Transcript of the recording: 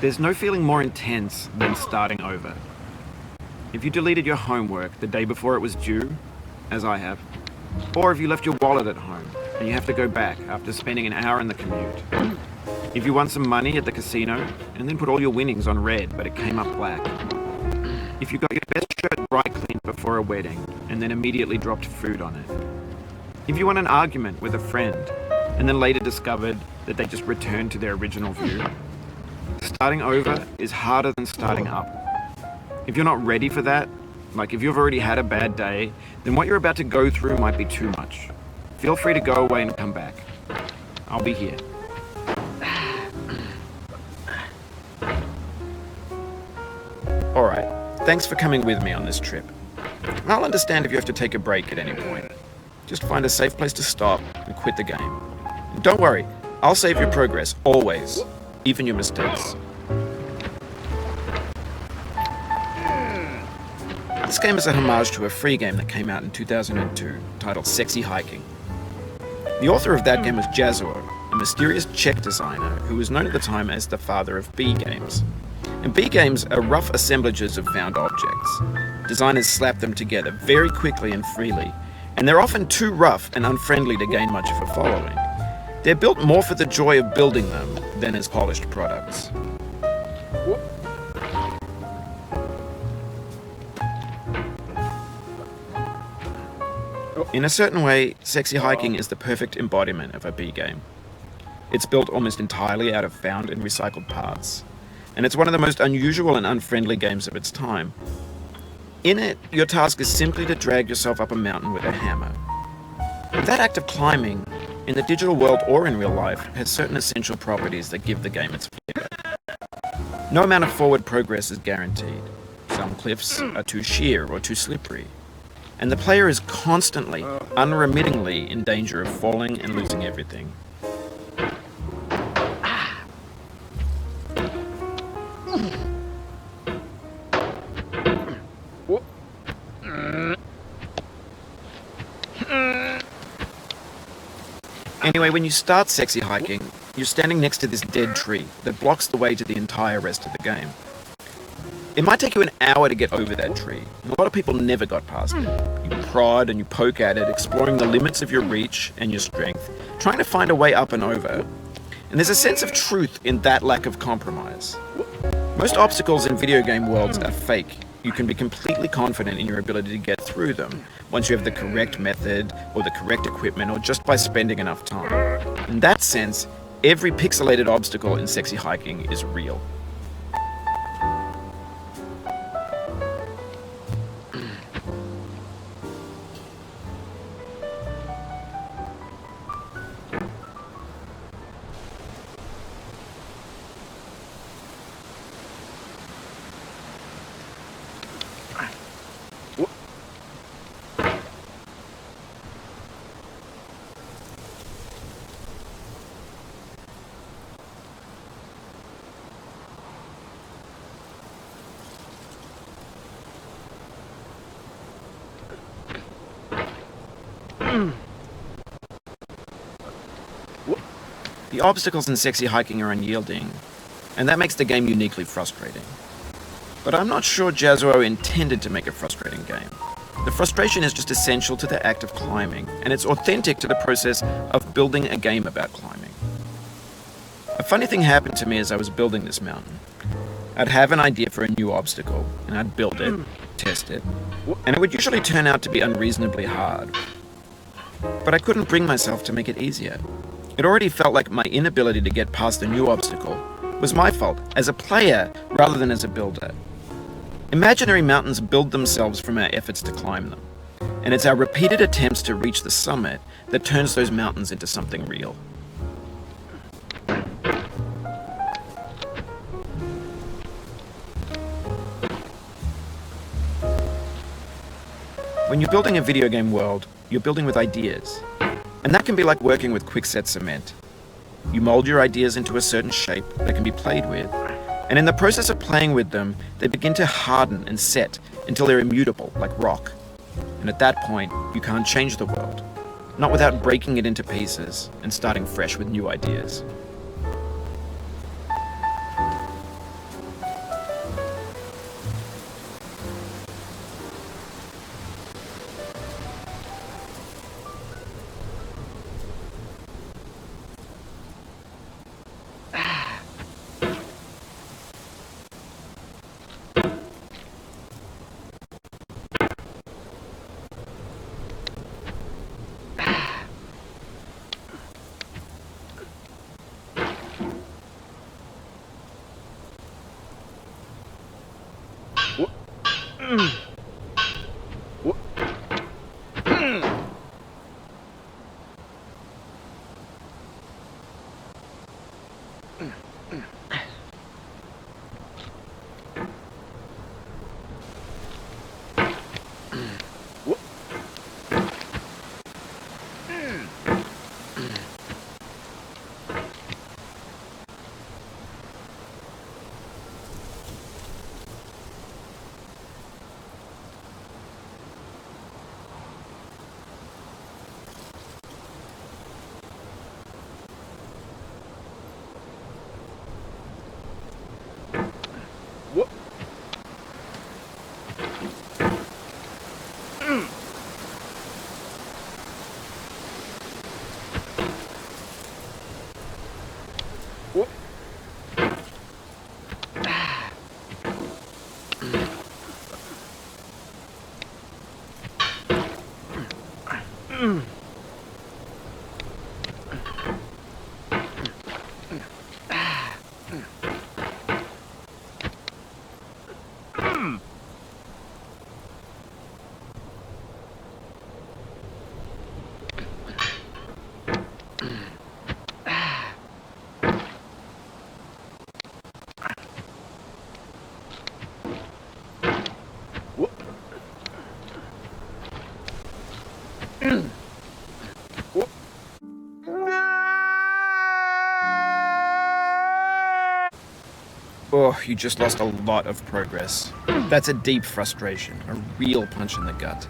There's no feeling more intense than starting over. If you deleted your homework the day before it was due, as I have, or if you left your wallet at home and you have to go back after spending an hour in the commute. If you won some money at the casino and then put all your winnings on red but it came up black. If you got your best shirt dry cleaned before a wedding and then immediately dropped food on it. If you won an argument with a friend and then later discovered that they just returned to their original view. Starting over is harder than starting up. If you're not ready for that, like if you've already had a bad day, then what you're about to go through might be too much. Feel free to go away and come back. I'll be here. Alright, thanks for coming with me on this trip. I'll understand if you have to take a break at any point. Just find a safe place to stop and quit the game. And don't worry, I'll save your progress, always, even your mistakes. This game is a homage to a free game that came out in 2002, titled Sexy Hiking. The author of that game was Jazzuo, a mysterious Czech designer who was known at the time as the father of B games. And B games are rough assemblages of found objects. Designers slap them together very quickly and freely, and they're often too rough and unfriendly to gain much of a following. They're built more for the joy of building them than as polished products. In a certain way, Sexy Hiking is the perfect embodiment of a B game. It's built almost entirely out of found and recycled parts, and it's one of the most unusual and unfriendly games of its time. In it, your task is simply to drag yourself up a mountain with a hammer. That act of climbing, in the digital world or in real life, has certain essential properties that give the game its flavor. No amount of forward progress is guaranteed. Some cliffs are too sheer or too slippery, and the player is constantly, unremittingly in danger of falling and losing everything. Anyway, when you start Sexy Hiking, you're standing next to this dead tree that blocks the way to the entire rest of the game. It might take you an hour to get over that tree, and a lot of people never got past it. You prod and you poke at it, exploring the limits of your reach and your strength, trying to find a way up and over. And there's a sense of truth in that lack of compromise. Most obstacles in video game worlds are fake. You can be completely confident in your ability to get through them once you have the correct method or the correct equipment or just by spending enough time. In that sense, every pixelated obstacle in Sexy Hiking is real. The obstacles in Sexy Hiking are unyielding, and that makes the game uniquely frustrating. But I'm not sure Jazzuo intended to make a frustrating game. The frustration is just essential to the act of climbing, and it's authentic to the process of building a game about climbing. A funny thing happened to me as I was building this mountain. I'd have an idea for a new obstacle, and I'd build it, test it, and it would usually turn out to be unreasonably hard. But I couldn't bring myself to make it easier. It already felt like my inability to get past the new obstacle was my fault as a player rather than as a builder. Imaginary mountains build themselves from our efforts to climb them, and it's our repeated attempts to reach the summit that turns those mountains into something real. When you're building a video game world, you're building with ideas. And that can be like working with quickset cement. You mold your ideas into a certain shape that can be played with, and in the process of playing with them, they begin to harden and set until they're immutable, like rock. And at that point, you can't change the world, not without breaking it into pieces and starting fresh with new ideas. Oh, you just lost a lot of progress. That's a deep frustration, a real punch in the gut.